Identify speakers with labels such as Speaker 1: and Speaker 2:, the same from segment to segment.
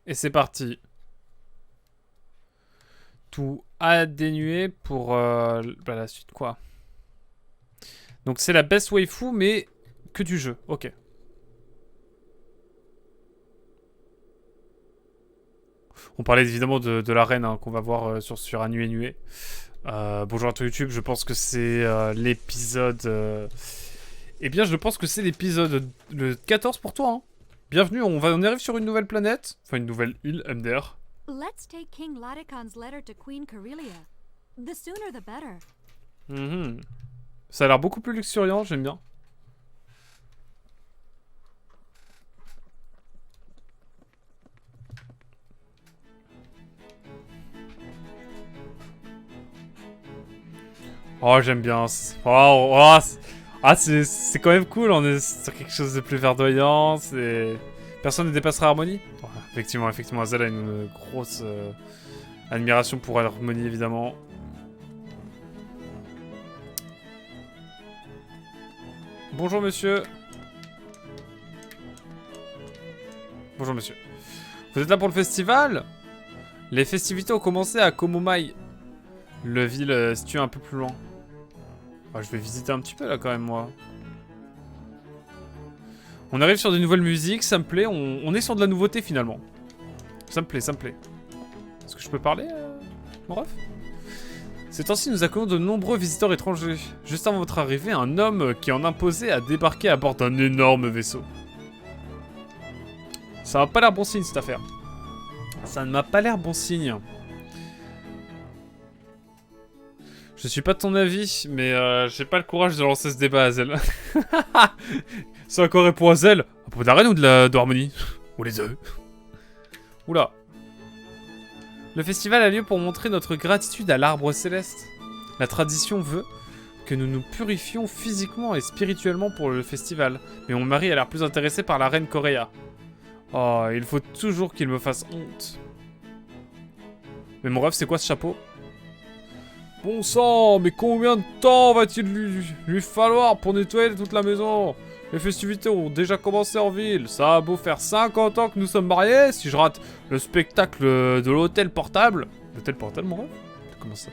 Speaker 1: Et c'est parti. Tout atténué pour la suite, quoi. Donc c'est la best waifu, mais que du jeu. Ok. On parlait évidemment de la reine hein, qu'on va voir sur un nué. Bonjour à tout YouTube, je pense que c'est l'épisode... Eh bien, je pense que c'est l'épisode le 14 pour toi. Hein. Bienvenue, on arrive sur une nouvelle planète. Enfin, une nouvelle île, MDR.
Speaker 2: Let's take King Ladekon's letter to Queen Corellia. The sooner the better.
Speaker 1: Ça a l'air beaucoup plus luxuriant, j'aime bien. Oh, j'aime bien. C'est quand même cool. On est sur quelque chose de plus verdoyant. Personne ne dépassera Harmonie. Oh, effectivement, Zell a une grosse admiration pour Harmonie, évidemment. Bonjour, monsieur. Bonjour, monsieur. Vous êtes là pour le festival? Les festivités ont commencé à Komomai. Le ville situé un peu plus loin. Oh, je vais visiter un petit peu là quand même moi. On arrive sur des nouvelles musiques, ça me plaît. On est sur de la nouveauté finalement. Ça me plaît, ça me plaît. Est-ce que je peux parler, mon ref? Ces temps-ci, nous accueillons de nombreux visiteurs étrangers. Juste avant votre arrivée, un homme qui en imposait a débarqué à bord d'un énorme vaisseau. Ça m'a pas l'air bon signe cette affaire. Ça ne m'a pas l'air bon signe. Je suis pas de ton avis, mais j'ai pas le courage de lancer ce débat, Azel. C'est encore répond Azel. Un peu d'arène ou de harmonie? Ou les deux? Oula. Le festival a lieu pour montrer notre gratitude à l'arbre céleste. La tradition veut que nous nous purifions physiquement et spirituellement pour le festival. Mais mon mari a l'air plus intéressé par la reine Correa. Oh, il faut toujours qu'il me fasse honte. Mais mon rêve, c'est quoi ce chapeau? Bon sang, mais combien de temps va-t-il lui falloir pour nettoyer toute la maison? Les festivités ont déjà commencé en ville. Ça a beau faire 50 ans que nous sommes mariés. Si je rate le spectacle de l'hôtel portable... L'hôtel portable, mon rêve? Comment ça?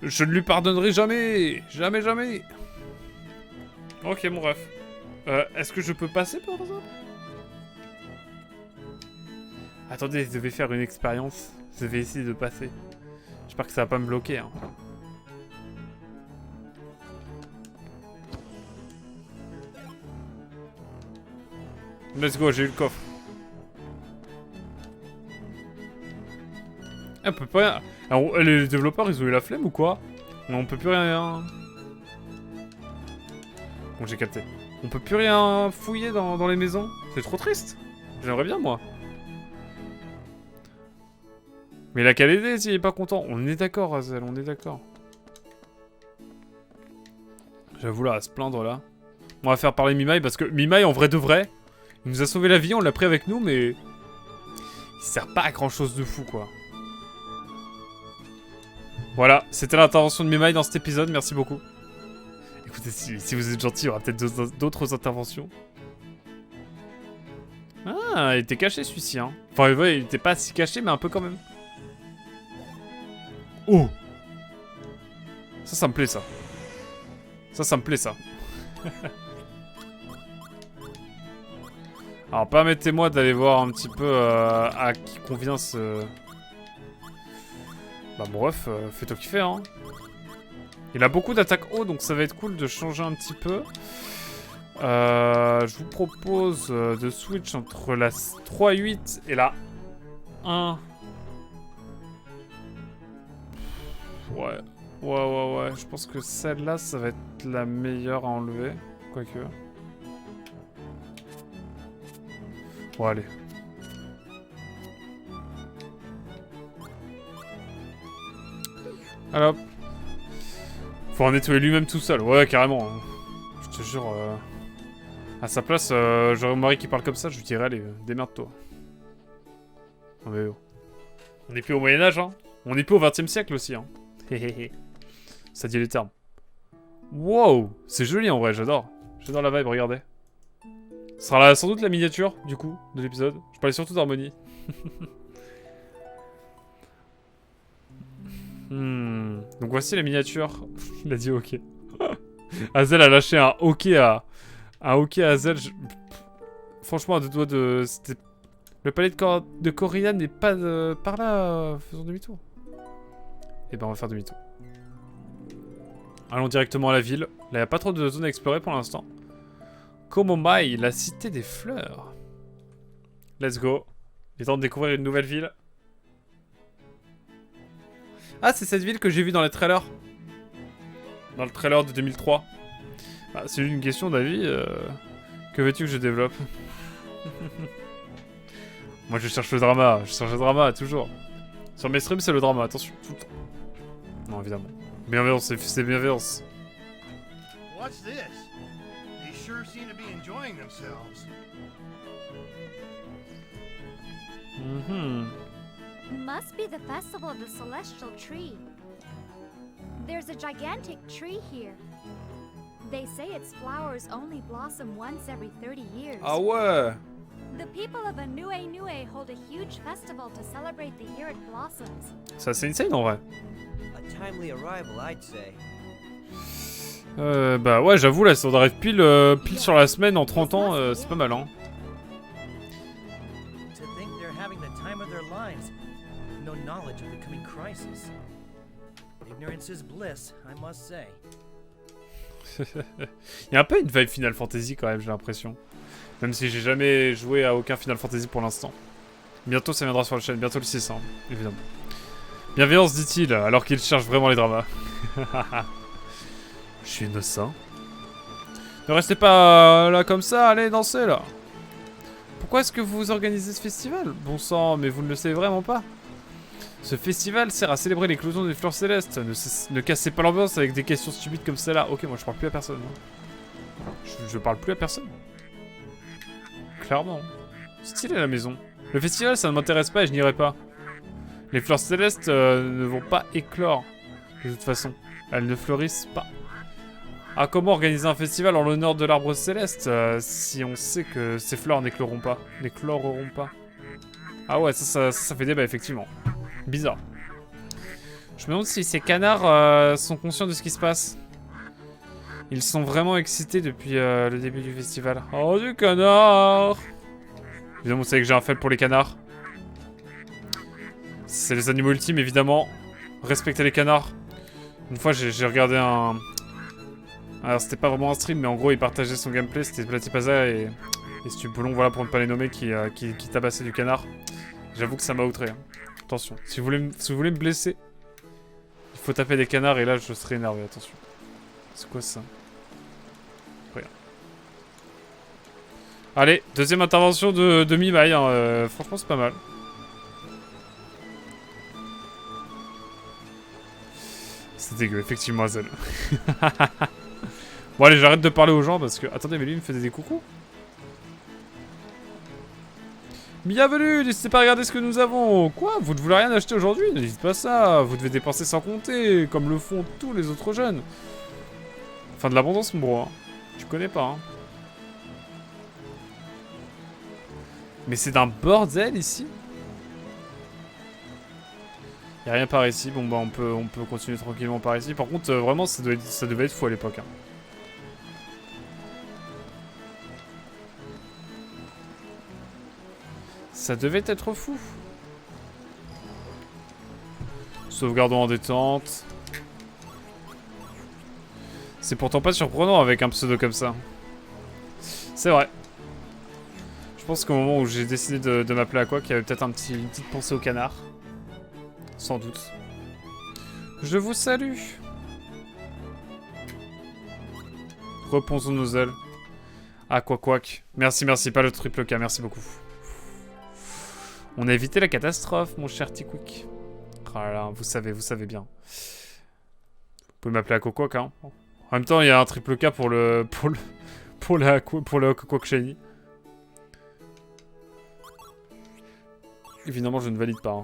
Speaker 1: Je ne lui pardonnerai jamais. Jamais, jamais. Ok, mon ref. Est-ce que je peux passer par exemple? Attendez, je vais faire une expérience. Je vais essayer de passer. J'espère que ça va pas me bloquer. Hein. Let's go, j'ai eu le coffre. On peut pas... Alors, les développeurs, ils ont eu la flemme ou quoi? On peut plus rien... Bon, j'ai capté. On peut plus rien fouiller dans les maisons? C'est trop triste. J'aimerais bien, moi. Mais il a qu'à l'aider s'il est pas content. On est d'accord, Azel, on est d'accord. J'avoue, là, à se plaindre, là. On va faire parler Mimai, parce que Mimai, en vrai de vrai, il nous a sauvé la vie, on l'a pris avec nous, mais... il sert pas à grand chose de fou, quoi. Voilà, c'était l'intervention de Mimai dans cet épisode, merci beaucoup. Écoutez, si vous êtes gentil, il y aura peut-être d'autres interventions. Ah, il était caché, celui-ci, hein. Enfin, ouais, il était pas si caché, mais un peu quand même. Oh! Ça me plaît, ça. Ça me plaît, ça. Alors, permettez-moi d'aller voir un petit peu à qui convient ce... Bah, bref, fais-toi kiffer, hein. Il a beaucoup d'attaques haut, donc ça va être cool de changer un petit peu. Je vous propose de switch entre la 3.8 et la 1... Ouais, je pense que celle-là, ça va être la meilleure à enlever. Quoique. Bon, allez. Alors. Faut en nettoyer lui-même tout seul. Ouais, carrément. Hein. Je te jure. À sa place, j'aurais mon mari qui parle comme ça, je lui dirais, allez, démerde-toi. Non mais oh. On n'est plus au Moyen-Âge, hein. On n'est plus au XXe siècle aussi, hein. Ça dit les termes. Wow, c'est joli en vrai, j'adore. J'adore la vibe, regardez. Ce sera sans doute la miniature, du coup, de l'épisode. Je parlais surtout d'harmonie. Donc voici la miniature. Il a dit ok. Hazel a lâché un ok à Hazel. Franchement, à deux doigts de... Le palais de Corina n'est pas par là. Faisons demi-tour. Et ben on va faire demi-tour. Allons directement à la ville. Là, il n'y a pas trop de zones à explorer pour l'instant. Komomai, la cité des fleurs. Let's go. Il est temps de découvrir une nouvelle ville. Ah, c'est cette ville que j'ai vue dans les trailers. Dans le trailer de 2003. Bah, c'est une question d'avis. Que veux-tu que je développe? Moi, je cherche le drama. Je cherche le drama, toujours. Sur mes streams, c'est le drama. Attention, tout le temps. Non, évidemment. Bienveillance, c'est bienveillance.
Speaker 3: What's this? They sure seem to be enjoying themselves.
Speaker 2: Must be the festival of the celestial tree. There's a gigantic tree here. They say its flowers only blossom once every 30 years.
Speaker 1: Ah ouais.
Speaker 2: The people of Anue hold a huge festival to celebrate the year it blossoms.
Speaker 1: Ça, c'est insane en vrai.
Speaker 4: A timely arrival, I'd say.
Speaker 1: Bah ouais, j'avoue, là, si on arrive pile sur la semaine en 30 ans, c'est pas mal, hein.
Speaker 4: To think they're having the time of their lives. No knowledge of the coming crisis. Ignorance is bliss, I must say.
Speaker 1: Il y a un peu une vibe Final Fantasy quand même, j'ai l'impression. Même si j'ai jamais joué à aucun Final Fantasy pour l'instant. Bientôt ça viendra sur la chaîne, bientôt le 6, hein, évidemment. Bienveillance, dit-il, alors qu'il cherche vraiment les dramas. Je suis innocent. Ne restez pas là comme ça, allez danser là. Pourquoi est-ce que vous organisez ce festival? Bon sang, mais vous ne le savez vraiment pas. Ce festival sert à célébrer l'éclosion des fleurs célestes. Ne cassez pas l'ambiance avec des questions stupides comme celle-là. Ok, moi je parle plus à personne. Hein. Je parle plus à personne. Clairement. Stylé la maison. Le festival, ça ne m'intéresse pas et je n'irai pas. Les fleurs célestes ne vont pas éclore. De toute façon, elles ne fleurissent pas. Ah, comment organiser un festival en l'honneur de l'arbre céleste si on sait que ces fleurs n'écloreront pas? Ah ouais, ça fait débat, effectivement. Bizarre. Je me demande si ces canards sont conscients de ce qui se passe. Ils sont vraiment excités depuis le début du festival. Oh, du canard! Évidemment, vous savez que j'ai un faible pour les canards. C'est les animaux ultimes, évidemment. Respectez les canards. Une fois, j'ai regardé un... Alors, c'était pas vraiment un stream, mais en gros, il partageait son gameplay. C'était Platypasa et Stupolon, voilà, pour ne pas les nommer, qui tabassait du canard. J'avoue que ça m'a outré. Hein. Attention, si vous voulez me blesser, il faut taper des canards et là, je serai énervé. Attention. C'est quoi ça? Rien. Allez, deuxième intervention de Mi-Mai. Hein, franchement, c'est pas mal. C'est dégueu, effectivement, Hazel. Bon, allez, j'arrête de parler aux gens parce que... Attendez, mais lui, il me faisait des coucous. Bienvenue, n'hésitez pas à regarder ce que nous avons. Quoi? Vous ne voulez rien acheter aujourd'hui? Ne dites pas ça. Vous devez dépenser sans compter, comme le font tous les autres jeunes. Enfin, de l'abondance, mon bro. Hein. Tu connais pas, hein. Mais c'est d'un bordel, ici. Y'a rien par ici. Bon, bah, on peut continuer tranquillement par ici. Par contre, vraiment, ça devait être fou à l'époque, hein. Ça devait être fou. Sauvegardons en détente. C'est pourtant pas surprenant avec un pseudo comme ça. C'est vrai. Je pense qu'au moment où j'ai décidé de m'appeler Aqua, qu'il y avait peut-être une petite pensée au canard. Sans doute. Je vous salue. Reposons nos ailes. Aqua Quack. Merci, pas le triple K, merci beaucoup. On a évité la catastrophe, mon cher Tikwick. Oh là là, vous savez bien. Vous pouvez m'appeler Aquaquack, hein. En même temps, il y a un triple K pour le Aquaquack Shiny. Évidemment, je ne valide pas. Hein.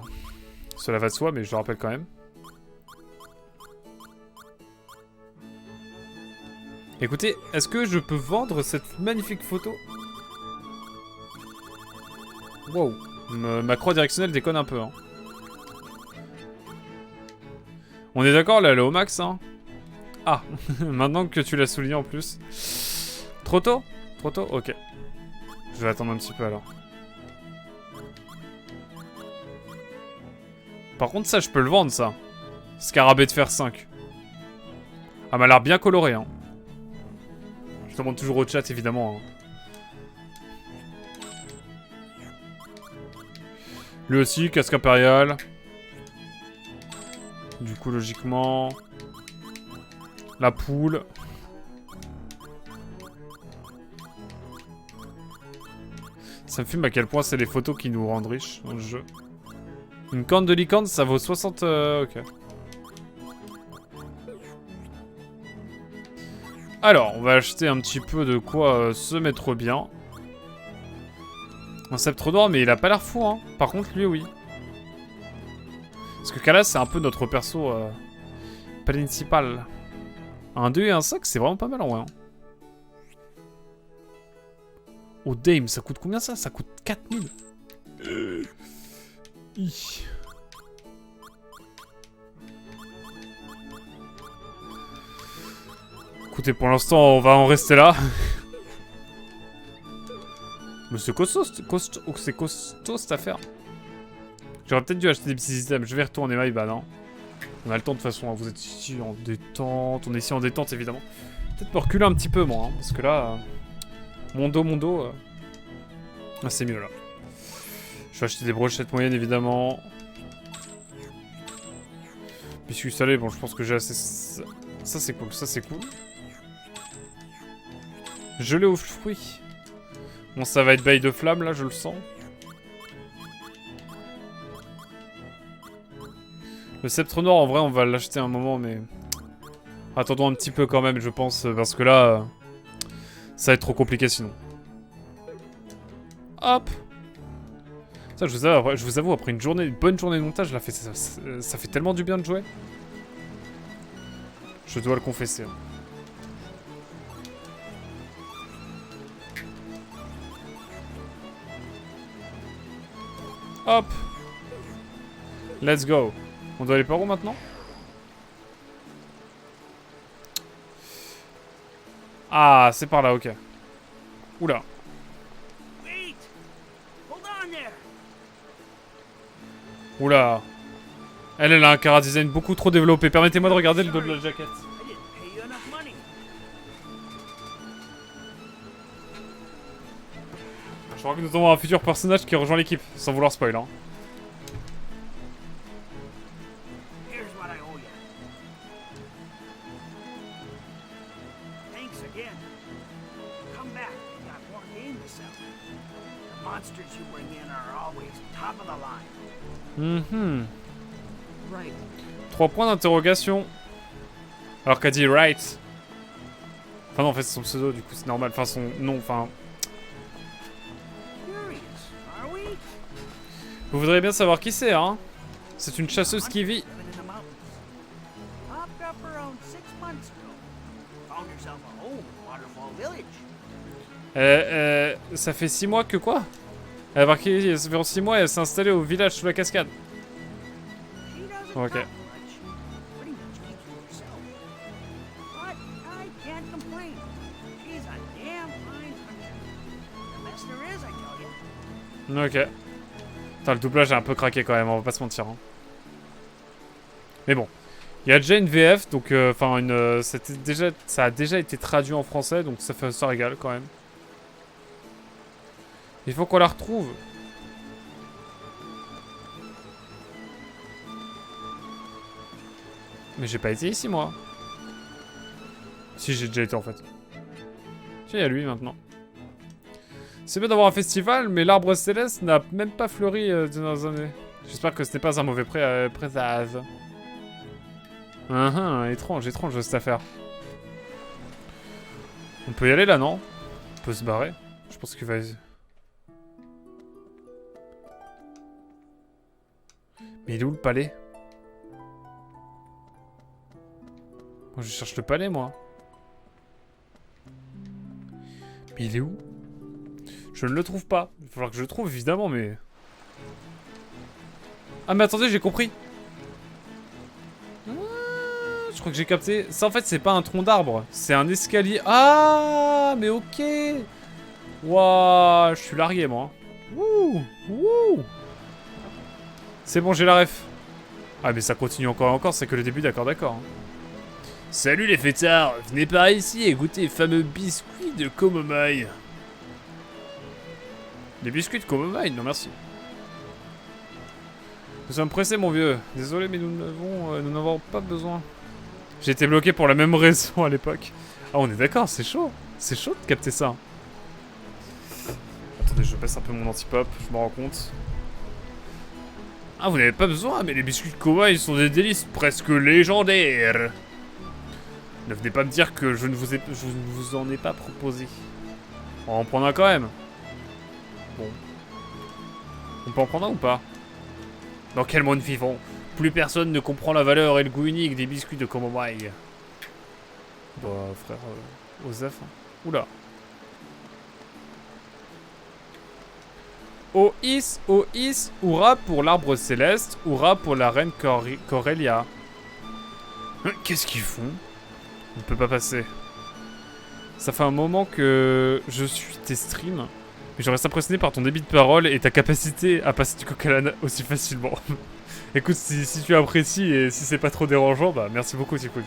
Speaker 1: Cela va de soi, mais je le rappelle quand même. Écoutez, est-ce que je peux vendre cette magnifique photo Wow. Ma croix directionnelle déconne un peu, hein. On est d'accord, là, elle est au max, hein. Ah, maintenant que tu l'as souligné en plus. Trop tôt? Trop tôt? Ok. Je vais attendre un petit peu, alors. Par contre, ça, je peux le vendre, ça. Scarabée de fer 5. Ah, m'a l'air bien coloré, hein. Je demande toujours au chat, évidemment, hein. Lui aussi, casque impérial. Du coup, logiquement... La poule. Ça me fume à quel point c'est les photos qui nous rendent riches dans le jeu. Une corne de licorne, ça vaut 60... ok. Alors, on va acheter un petit peu de quoi se mettre bien. Un sceptre d'or, mais il a pas l'air fou, hein. Par contre, lui, oui. Parce que Kalas, c'est un peu notre perso principal. Un 2 et un 5, c'est vraiment pas mal en vrai. Hein. Oh, Dame, ça coûte combien ça? Ça coûte 4000. Écoutez, pour l'instant, on va en rester là. Mais c'est costaud, c'est costaud cette affaire. J'aurais peut-être dû acheter des petits items. Je vais retourner my bad, hein. On a le temps de toute façon. Vous êtes ici en détente. On est ici en détente, évidemment. Peut-être me reculer un petit peu, moi. Hein, parce que là, mon dos. Ah, c'est mieux, là. Je vais acheter des brochettes moyennes, évidemment. Biscuits salés, bon, je pense que j'ai assez... Ça, c'est cool. Ça, c'est cool. Gelé aux fruits. Bon, ça va être bail de flamme, là, je le sens. Le sceptre noir, en vrai, on va l'acheter un moment, mais... Attendons un petit peu quand même, je pense, parce que là... ça va être trop compliqué, sinon. Hop. Ça, je vous avoue, après une bonne journée de montage, là, ça fait tellement du bien de jouer. Je dois le confesser. Hop. Let's go. On doit aller par où maintenant? Ah, c'est par là, ok. Oula. Oula. Elle a un chara-design beaucoup trop développé. Permettez-moi de regarder le dos de la jaquette. Je crois que nous avons un futur personnage qui rejoint l'équipe, sans vouloir spoil, hein. Mhm. 3 points d'interrogation. Alors qu'a dit right. Enfin non, en fait c'est son pseudo, du coup c'est normal. Enfin son nom, enfin... Vous voudriez bien savoir qui c'est, hein? C'est une chasseuse qui vit. Ça fait 6 mois que quoi? Elle a marqué, ça fait 6 mois et elle s'est installée au village sous la cascade. Ok. Ok. Putain, le doublage est un peu craqué quand même, on va pas se mentir. Hein. Mais bon. Il y a déjà une VF, donc enfin ça a déjà été traduit en français, donc ça régale quand même. Il faut qu'on la retrouve. Mais j'ai pas été ici, moi. Si, j'ai déjà été, en fait. Tiens, il y a lui, maintenant. C'est bien d'avoir un festival, mais l'arbre céleste n'a même pas fleuri ces dernières années. J'espère que ce n'est pas un mauvais présage. Étrange cette affaire. On peut y aller, là, non? On peut se barrer. Je pense qu'il va... Mais il est où le palais? Moi, je cherche le palais, moi. Mais il est où? Je ne le trouve pas. Il va falloir que je le trouve, évidemment, mais... Ah, mais attendez, j'ai compris. Ah, je crois que j'ai capté. Ça, en fait, c'est pas un tronc d'arbre. C'est un escalier. Ah, mais ok. Waouh, je suis largué, moi. Wouh, wouh. C'est bon, j'ai la ref. Ah, mais ça continue encore et encore, c'est que le début, d'accord, d'accord. Salut les fêtards, venez par ici et goûtez les fameux biscuits de Komomai. Les biscuits de Komomai, non merci. Nous sommes pressés, mon vieux. Désolé, mais nous n'avons pas besoin. J'ai été bloqué pour la même raison à l'époque. Ah, on est d'accord, c'est chaud. C'est chaud de capter ça. Attendez, je baisse un peu mon anti-pop, je me rends compte. Ah, vous n'avez pas besoin, mais les biscuits de Komomai, ils sont des délices presque légendaires. Ne venez pas me dire que je ne vous en ai pas proposé. On va en prendre un quand même. Bon. On peut en prendre un ou pas? Dans quel monde vivons? Plus personne ne comprend la valeur et le goût unique des biscuits de Komomai. Bah, frère, Osef. Hein. Oula. Ois, Ois, Oura pour l'arbre céleste, Oura pour la reine Corellia. Qu'est-ce qu'ils font? On ne peut pas passer. Ça fait un moment que je suis tes streams, mais je reste impressionné par ton débit de parole et ta capacité à passer du coq à l'âne aussi facilement. Écoute, si tu apprécies et si c'est pas trop dérangeant, bah merci beaucoup, c'est cool.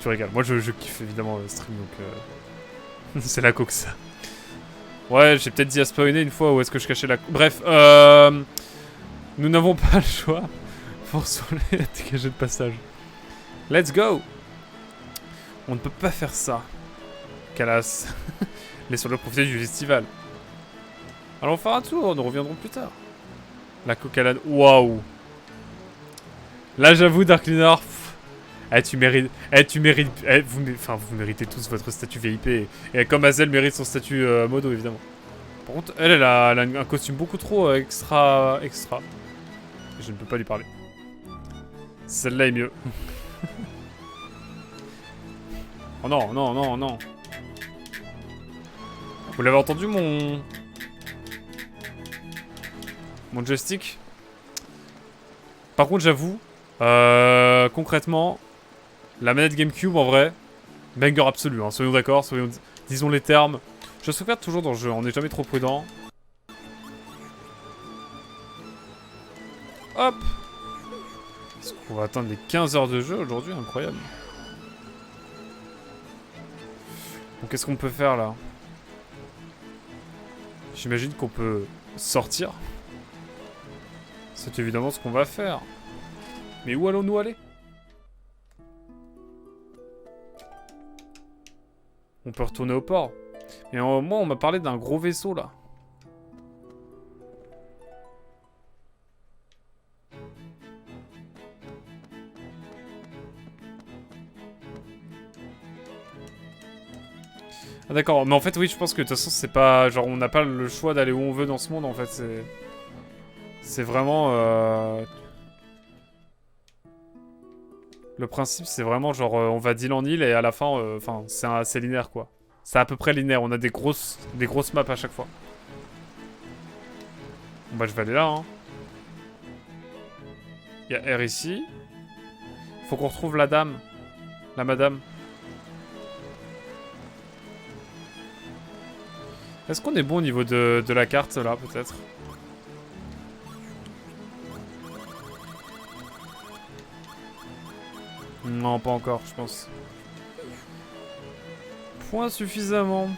Speaker 1: Tu régales. Moi, je kiffe évidemment le stream, donc c'est la coque ça. Ouais, j'ai peut-être dit à spawner une fois où est-ce que je cachais la... Bref, nous n'avons pas le choix. Forçons-les à dégager le passage. Let's go! On ne peut pas faire ça. Calas. Laissons-le profiter du festival. Allons faire un tour, nous reviendrons plus tard. La coque à l'âne. Waouh! Là, j'avoue, Dark Lunar. Tu mérites. Vous méritez tous votre statut VIP. Et comme Hazel mérite son statut modo, évidemment. Par contre, elle a un costume beaucoup trop extra. Je ne peux pas lui parler. Celle-là est mieux. Oh non, non, non, non. Vous l'avez entendu, mon joystick? Par contre, j'avoue, concrètement, la manette GameCube, en vrai, banger absolu, hein, soyons d'accord, disons les termes. Je sauvegarde toujours dans le jeu, on n'est jamais trop prudent. Hop! Est-ce qu'on va atteindre les 15 heures de jeu aujourd'hui? Incroyable. Donc qu'est-ce qu'on peut faire là? J'imagine qu'on peut sortir. C'est évidemment ce qu'on va faire. Mais où allons-nous aller? On peut retourner au port. Et moi on m'a parlé d'un gros vaisseau là. Ah d'accord, mais en fait oui, je pense que de toute façon c'est pas... Genre on n'a pas le choix d'aller où on veut dans ce monde en fait, c'est vraiment... Le principe c'est vraiment genre on va d'île en île et à la fin, enfin c'est assez linéaire quoi. C'est à peu près linéaire, on a des grosses maps à chaque fois. Bon bah je vais aller là hein. Il y a R ici. Faut qu'on retrouve la dame. La madame. Est-ce qu'on est bon au niveau de la carte là peut-être? Non, pas encore, je pense. Point suffisamment.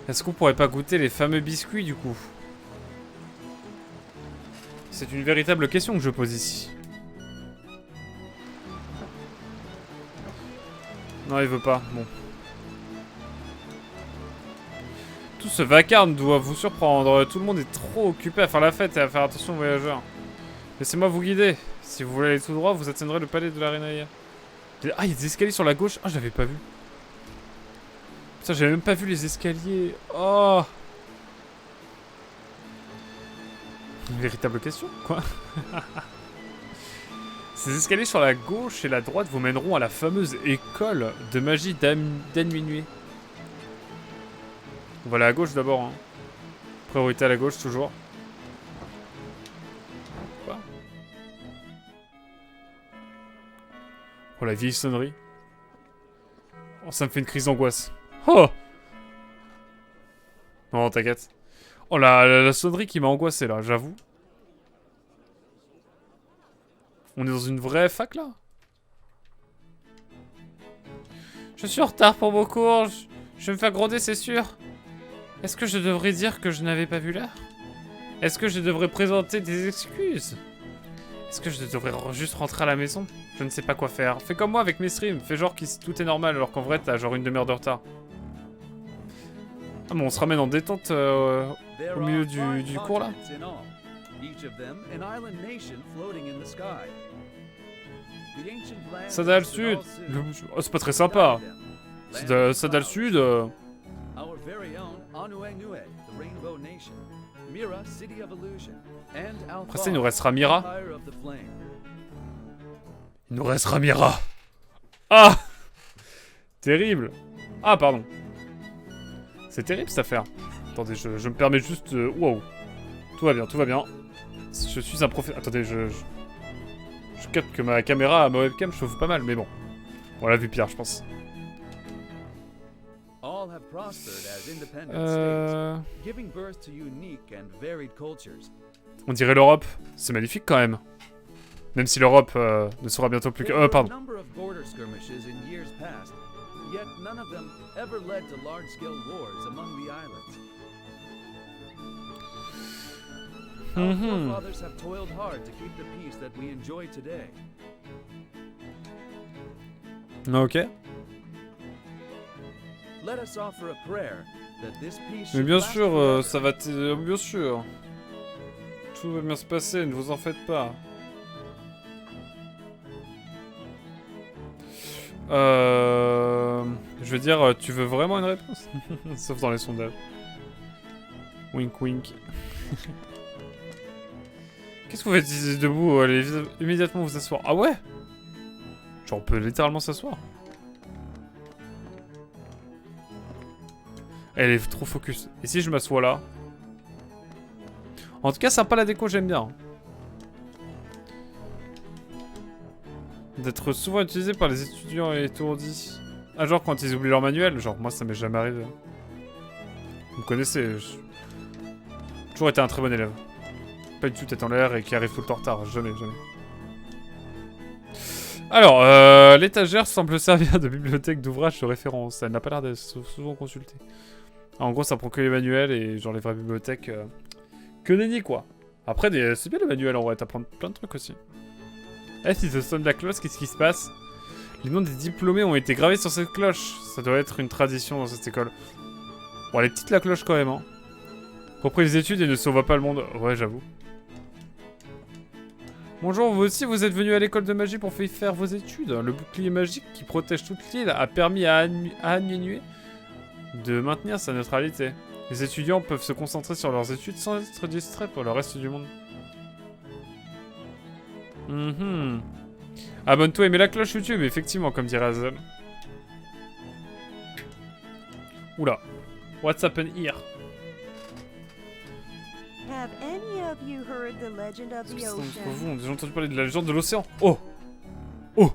Speaker 1: Est-ce qu'on pourrait pas goûter les fameux biscuits du coup? C'est une véritable question que je pose ici. Non, il veut pas. Bon. Tout ce vacarme doit vous surprendre. Tout le monde est trop occupé à faire la fête et à faire attention aux voyageurs. Laissez-moi vous guider. Si vous voulez aller tout droit, vous atteindrez le palais de la Renaïa. Ah, il y a des escaliers sur la gauche. Ah, je l'avais pas vu. Putain, j'avais même pas vu les escaliers. Oh. Une véritable question, quoi. Ces escaliers sur la gauche et la droite vous mèneront à la fameuse école de magie d'Annuinué. On va aller à gauche d'abord, hein. Priorité à la gauche, toujours. Quoi? Oh, la vieille sonnerie. Oh, ça me fait une crise d'angoisse. Oh! Non, t'inquiète. Oh, la sonnerie qui m'a angoissé, là, j'avoue. On est dans une vraie fac, là? Je suis en retard pour mon cours. Je vais me faire gronder, c'est sûr. Est-ce que je devrais dire que je n'avais pas vu l'heure? Est-ce que je devrais présenter des excuses? Est-ce que je devrais juste rentrer à la maison? Je ne sais pas quoi faire. Fais comme moi avec mes streams. Fais genre que tout est normal alors qu'en vrai, t'as genre une demi-heure de retard. Ah, mais on se ramène en détente au milieu du cours, là? Sada le Sud. Oh, c'est pas très sympa. Sada le Sud. Après ça, il nous restera Mira. Il nous restera Mira. Ah! Terrible. Ah, pardon. C'est terrible cette affaire. Attendez, je me permets juste... Wow. Tout va bien, tout va bien. Je suis un professeur... Attendez, je capte que ma caméra, ma webcam chauffe pas mal, mais bon. On l'a vu pire, je pense. On dirait l'Europe. C'est magnifique quand même. Même si l'Europe ne sera bientôt plus que... pardon. Ok. Mais bien sûr, ça va... Bien sûr. Tout va bien se passer, ne vous en faites pas. Je veux dire, tu veux vraiment une réponse? Sauf dans les sondages. Wink wink. Qu'est-ce que vous faites debout? Allez immédiatement vous asseoir. Ah ouais? Genre on peut littéralement s'asseoir. Elle est trop focus. Et si je m'assois là? En tout cas, sympa la déco, j'aime bien. D'être souvent utilisé par les étudiants étourdis. Ah, genre quand ils oublient leur manuel. Genre moi, ça m'est jamais arrivé. Vous me connaissez. J'ai toujours été un très bon élève. Pas du tout tête en l'air et qui arrive tout le temps en retard. Jamais, jamais. Alors, l'étagère semble servir de bibliothèque d'ouvrages de référence. Elle n'a pas l'air d'être souvent consultée. En gros, ça prend que les manuels et genre les vraies bibliothèques. Que nenni, quoi. Après, c'est bien les manuels en vrai, t'apprends plein de trucs aussi. Eh, si ça sonne la cloche, qu'est-ce qui se passe? Les noms des diplômés ont été gravés sur cette cloche. Ça doit être une tradition dans cette école. Bon, elle est petite la cloche quand même, hein. Repris les études et ne sauva pas le monde. Ouais, j'avoue. Bonjour, vous aussi, vous êtes venu à l'école de magie pour faire vos études. Le bouclier magique qui protège toute l'île a permis à Annuinué de maintenir sa neutralité. Les étudiants peuvent se concentrer sur leurs études sans être distraits pour le reste du monde. Abonne-toi et mets la cloche YouTube, effectivement, comme dirait Hazel. Oula. What's happened here?
Speaker 5: Have any of you heard the legend of the
Speaker 1: Vous
Speaker 5: ocean?
Speaker 1: ont déjà entendu parler de la légende de l'océan? Oh! Oh!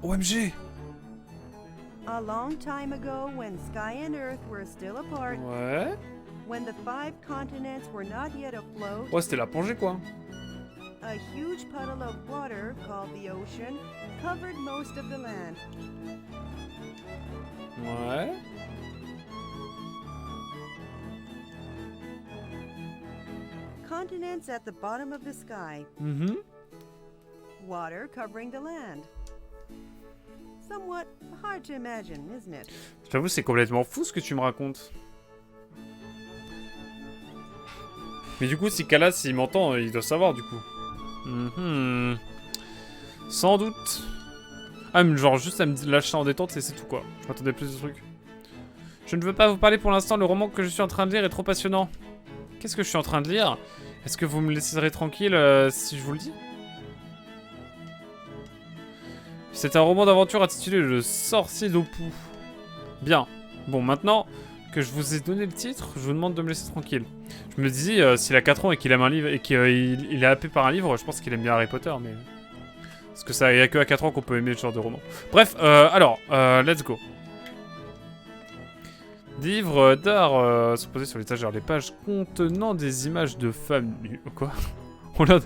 Speaker 1: OMG!
Speaker 5: A long time ago, when sky and earth were still apart,
Speaker 1: Ouais.
Speaker 5: when the 5 continents were not yet afloat,
Speaker 1: Ouais, c'était la plongée, quoi.
Speaker 5: a huge puddle of water called the ocean covered most of the land.
Speaker 1: Ouais.
Speaker 5: Continents at the bottom of the sky, water covering the land. Somewhat hard to imagine, isn't it?
Speaker 1: J'avoue, c'est complètement fou ce que tu me racontes. Mais du coup, si Kala, s'il m'entend, il doit savoir, du coup. Sans doute. Ah, mais genre, juste à me lâcher en détente et c'est tout, quoi. Je m'attendais plus de trucs. Je ne veux pas vous parler pour l'instant, le roman que je suis en train de lire est trop passionnant. Qu'est-ce que je suis en train de lire? Est-ce que vous me laisserez tranquille si je vous le dis? C'est un roman d'aventure intitulé Le Sorcier d'Opu. Bien. Bon, maintenant que je vous ai donné le titre, je vous demande de me laisser tranquille. Je me dis, s'il a 4 ans et qu'il aime un livre et qu'il est happé par un livre, je pense qu'il aime bien Harry Potter, mais... Parce que ça, il n'y a que à 4 ans qu'on peut aimer ce genre de roman. Bref, alors, let's go. Livres d'art sont posés sur l'étagère. Les pages contenant des images de femmes nues. Quoi? On l'a...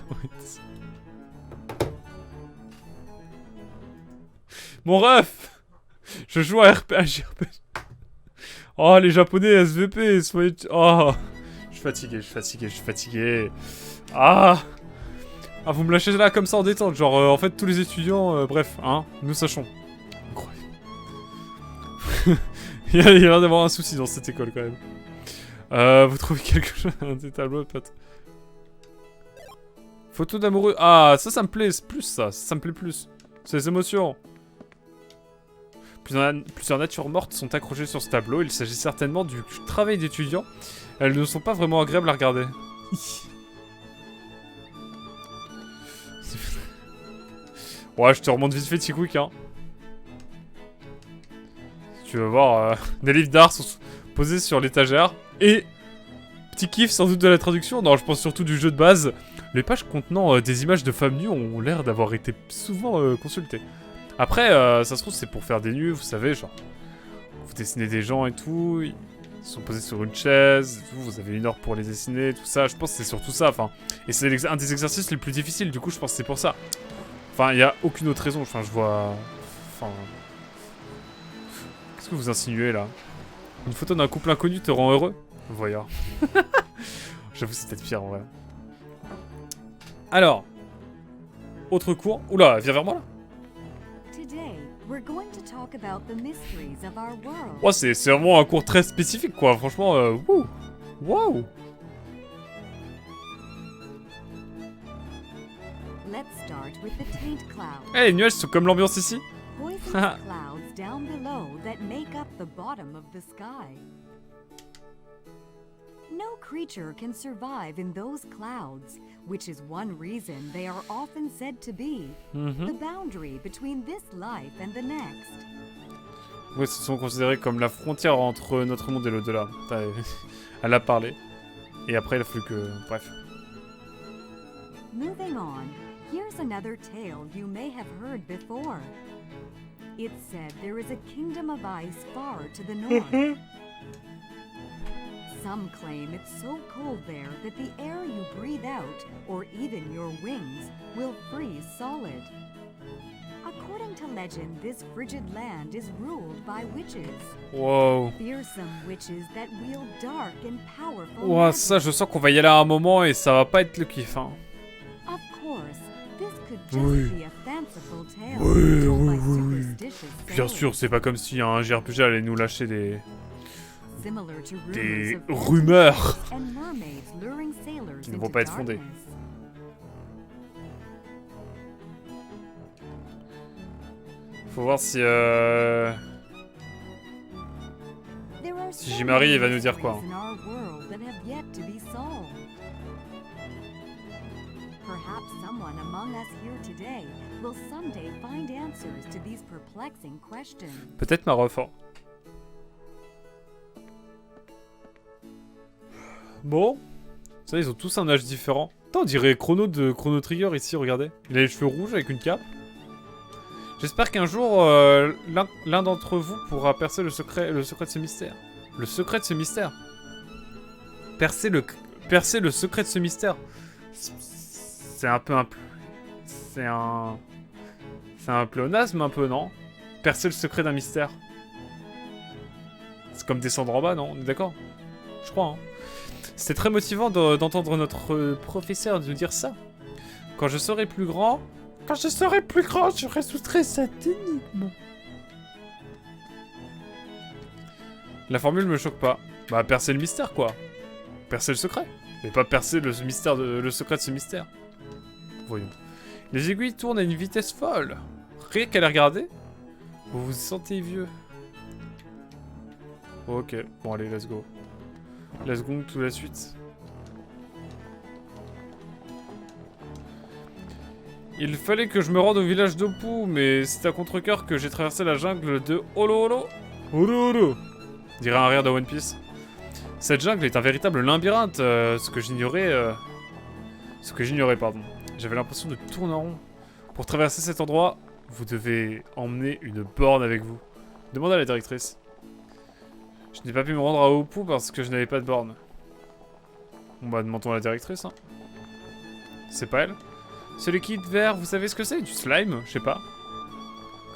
Speaker 1: Mon ref! Je joue à RPG. Oh, les japonais SVP, soyez... Oh! Je suis fatigué. Ah! Ah, vous me lâchez là comme ça en détente. Genre, en fait, tous les étudiants... bref, hein, nous sachons. Incroyable. il y a l'air d'avoir un souci dans cette école, quand même. Vous trouvez quelque chose? Un des tableaux, pote. Photo d'amoureux. Ah, ça me plaît plus, ça. Ça me plaît plus. C'est les émotions. Plusieurs natures mortes sont accrochées sur ce tableau. Il s'agit certainement du travail d'étudiants. Elles ne sont pas vraiment agréables à regarder. Ouais, je te remonte vite fait, Quick, hein. Tu vas voir, des livres d'art sont posés sur l'étagère. Et, petit kiff sans doute de la traduction. Non, je pense surtout du jeu de base. Les pages contenant des images de femmes nues ont l'air d'avoir été souvent consultées. Après, ça se trouve, c'est pour faire des nus, vous savez, genre... Vous dessinez des gens et tout, ils sont posés sur une chaise, et tout, vous avez 1 heure pour les dessiner, tout ça. Je pense que c'est surtout ça, enfin... Et c'est un des exercices les plus difficiles, du coup, je pense que c'est pour ça. Enfin, il n'y a aucune autre raison, enfin, je vois... Enfin... Qu'est-ce que vous insinuez, là? Une photo d'un couple inconnu te rend heureux? Voyons. J'avoue, c'est peut-être pire, en vrai. Alors... Autre cours... Oula, viens vers moi, là.
Speaker 6: We're going to talk about the mysteries of our world.
Speaker 1: Oh, c'est vraiment un cours très spécifique, quoi. Franchement, wouh. Wow.
Speaker 6: Let's start with the taint cloud.
Speaker 1: Eh, les nuages sont comme l'ambiance ici.
Speaker 6: Poisonous clouds down below that make up the bottom of the sky. No creature can survive in those clouds, which is one reason they are often said to be the boundary between this life and the next.
Speaker 1: Oui, ce sont considérés comme la frontière entre notre monde et l'au-delà. Elle a parlé. Et après, il a fallu que... Bref.
Speaker 6: Moving on, here's another tale you may have heard before. It's said there is a kingdom of ice far to the north. Some claim it's so cold there that the air you breathe out, or even your wings, will freeze solid. According to legend, this frigid land is ruled by witches.
Speaker 1: Wow.
Speaker 6: Fearsome witches that wield dark and powerful
Speaker 1: Wow,
Speaker 6: magic.
Speaker 1: ça, je sens qu'on va y aller à un moment et ça va pas être le kiff, hein.
Speaker 6: Of course, this could just
Speaker 1: Oui.
Speaker 6: be a fanciful tale
Speaker 1: Oui,
Speaker 6: told
Speaker 1: oui,
Speaker 6: by
Speaker 1: oui.
Speaker 6: superstitious
Speaker 1: Bien
Speaker 6: sailors.
Speaker 1: sûr, c'est pas comme si un JRPG allait nous lâcher des
Speaker 6: Similar to
Speaker 1: Des
Speaker 6: rumors of
Speaker 1: rumeurs
Speaker 6: and mermaids luring sailors
Speaker 1: qui ne
Speaker 6: into
Speaker 1: vont pas être fondées.
Speaker 6: darkness.
Speaker 1: Faut voir si
Speaker 6: There are
Speaker 1: Si
Speaker 6: so
Speaker 1: j'y marie,
Speaker 6: many
Speaker 1: il va nous dire quoi,
Speaker 6: mysteries in our world that have yet to be solved. Perhaps someone among us here today will someday find answers to these perplexing questions.
Speaker 1: peut-être ma ref, hein. Bon. Ça, ils ont tous un âge différent. Putain, on dirait Chrono de Chrono Trigger ici, regardez. Il a les cheveux rouges avec une cape. J'espère qu'un jour, l'un d'entre vous pourra percer le secret de ce mystère. Le secret de ce mystère. Percer le secret de ce mystère. C'est un peu c'est un pléonasme un peu, non? Percer le secret d'un mystère. C'est comme descendre en bas, non? On est d'accord? Je crois, hein. C'était très motivant d'entendre notre professeur nous dire ça. Quand je serai plus grand, je résoudrai cette énigme. La formule me choque pas. Bah, percer le mystère, quoi. Percer le secret. Mais pas percer le secret de ce mystère. Voyons. Les aiguilles tournent à une vitesse folle. Rien qu'à les regarder, vous vous sentez vieux. Ok, bon allez, let's go. Let's go tout la suite. Il fallait que je me rende au village d'Opu, mais c'est à contre-cœur que j'ai traversé la jungle de Holo Holo. Holo Holo, dirait un rire de One Piece. Cette jungle est un véritable labyrinthe, ce que j'ignorais, pardon. J'avais l'impression de tourner en rond. Pour traverser cet endroit, vous devez emmener une borne avec vous. Demandez à la directrice. Je n'ai pas pu me rendre à Opu parce que je n'avais pas de borne. Bon bah demandons à la directrice, hein. C'est pas elle? Ce liquide vert, vous savez ce que c'est? Du slime? Je sais pas.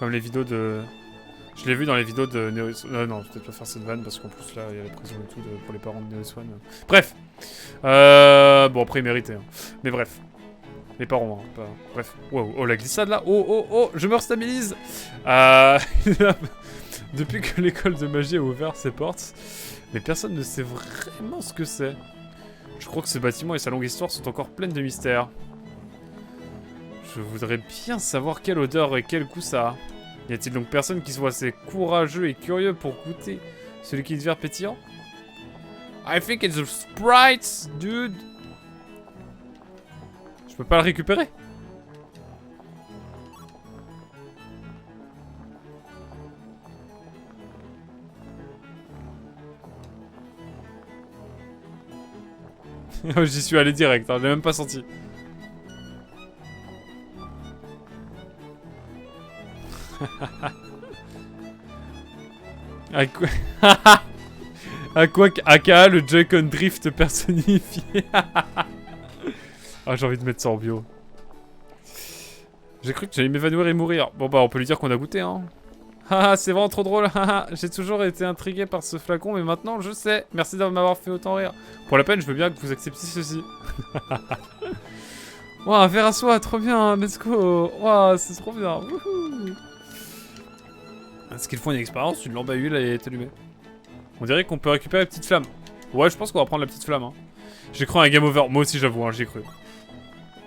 Speaker 1: Comme les vidéos de... Je l'ai vu dans les vidéos de Neos... non, je vais peut-être pas faire cette vanne parce qu'en plus là, il y a la prison et tout pour les parents de Neos One. Bref. Bon, après, ils méritaient. Hein. Mais bref. Les parents, hein, pas... Bref. Wow, oh, la glissade là. Oh, oh, oh, je me restabilise. Depuis que l'école de magie a ouvert ses portes, mais personne ne sait vraiment ce que c'est. Je crois que ce bâtiment et sa longue histoire sont encore pleines de mystères. Je voudrais bien savoir quelle odeur et quel goût ça a. Y a-t-il donc personne qui soit assez courageux et curieux pour goûter ce liquide vert pétillant? I think it's a Sprite, dude. Je peux pas le récupérer? J'y suis allé direct, hein, je l'ai même pas senti. À quoi aka le Joy-Con Drift personnifié. Ah, j'ai envie de mettre ça en bio. J'ai cru que j'allais m'évanouir et mourir. Bon bah on peut lui dire qu'on a goûté hein. Haha, c'est vraiment trop drôle. J'ai toujours été intrigué par ce flacon mais maintenant je sais. Merci de m'avoir fait autant rire. Pour la peine je veux bien que vous acceptiez ceci. Wow, un verre à soi, trop bien, let's go. Wow, c'est trop bien. Wouhou. Est-ce qu'il faut une expérience? Une lampe à huile est allumée. On dirait qu'on peut récupérer la petite flamme. Ouais, je pense qu'on va prendre la petite flamme. Hein. J'ai cru à un game over. Moi aussi, j'avoue, hein, j'ai cru.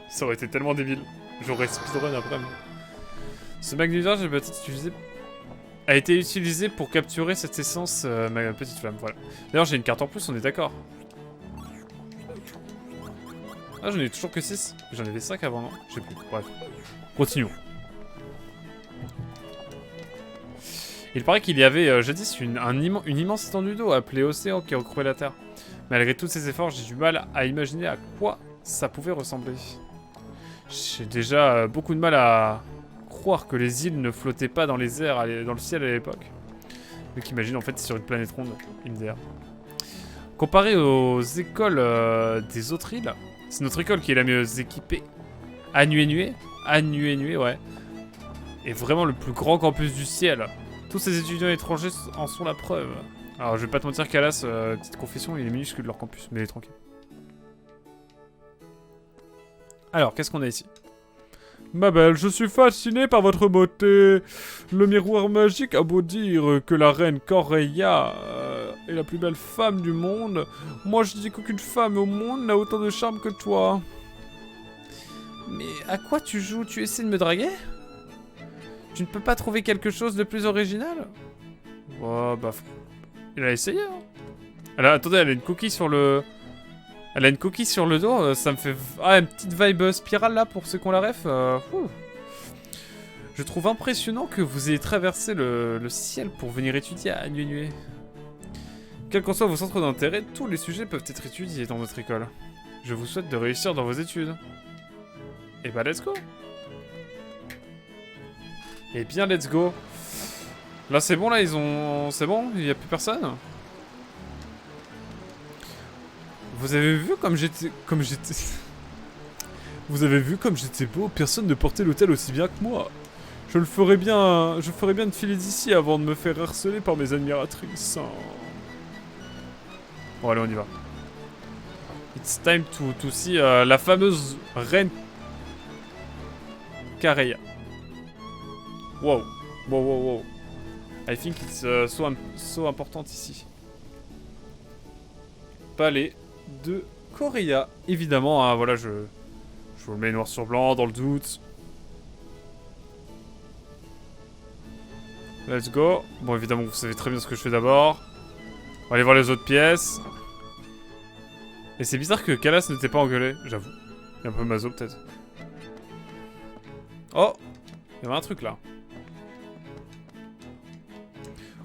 Speaker 1: Ça aurait été tellement débile. J'aurais speedrun après. Mais... Ce magnésium, a été utilisé pour capturer cette essence, ma petite flamme. Voilà. D'ailleurs, j'ai une carte en plus, on est d'accord. Ah, j'en ai toujours que 6. J'en avais 5 avant, non? Je sais plus. Bref. Continuons. Il paraît qu'il y avait jadis une immense étendue d'eau appelée océan qui recouvrait la Terre. Malgré tous ces efforts, j'ai du mal à imaginer à quoi ça pouvait ressembler. J'ai déjà beaucoup de mal à croire que les îles ne flottaient pas dans les airs, dans le ciel à l'époque. Donc imagine en fait sur une planète ronde, INDR. Comparé aux écoles des autres îles, c'est notre école qui est la mieux équipée. Anuenue, ouais. Est vraiment le plus grand campus du ciel. Tous ces étudiants étrangers en sont la preuve. Alors je vais pas te mentir qu'Alas, petite confession, il est minuscule leur campus, mais tranquille. Alors, qu'est-ce qu'on a ici? Ma belle, je suis fasciné par votre beauté. Le miroir magique a beau dire que la reine Correia est la plus belle femme du monde. Moi je dis qu'aucune femme au monde n'a autant de charme que toi. Mais à quoi tu joues? Tu essaies de me draguer? Tu ne peux pas trouver quelque chose de plus original? Oh bah... Il a essayé hein. Attendez, elle a une coquille sur le... Elle a une coquille sur le dos, ça me fait... Ah, une petite vibe spirale là pour ceux qui ont la ref. Je trouve impressionnant que vous ayez traversé le ciel pour venir étudier à Anuenue. Quels qu'en soient vos centres d'intérêt, tous les sujets peuvent être étudiés dans notre école. Je vous souhaite de réussir dans vos études. Et bah let's go. Et bien let's go. Là c'est bon, là ils ont... C'est bon, il n'y a plus personne. Vous avez vu comme j'étais... Vous avez vu comme j'étais beau? Personne ne portait l'hôtel aussi bien que moi. Je ferais bien de filer d'ici avant de me faire harceler par mes admiratrices. Bon allez, on y va. It's time to see la fameuse reine Correia. Wow. Wow. I think it's so important ici. Palais de Correia. Évidemment, hein, voilà, je vous le mets noir sur blanc, dans le doute. Let's go. Bon, évidemment, vous savez très bien ce que je fais d'abord. On va aller voir les autres pièces. Et c'est bizarre que Kalas ne t'ait pas engueulé, j'avoue. Il est un peu maso peut-être. Oh! Il y avait un truc là.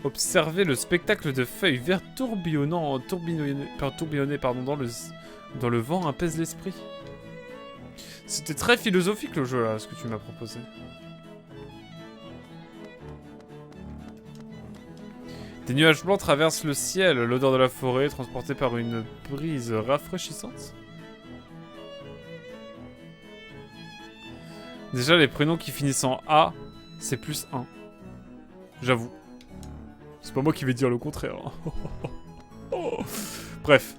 Speaker 1: Observez le spectacle de feuilles vertes tourbillonner pardon, dans le vent apaise l'esprit. C'était très philosophique le jeu là, ce que tu m'as proposé. Des nuages blancs traversent le ciel, l'odeur de la forêt transportée par une brise rafraîchissante. Déjà les prénoms qui finissent en A, c'est plus 1. J'avoue. C'est pas moi qui vais dire le contraire. Bref.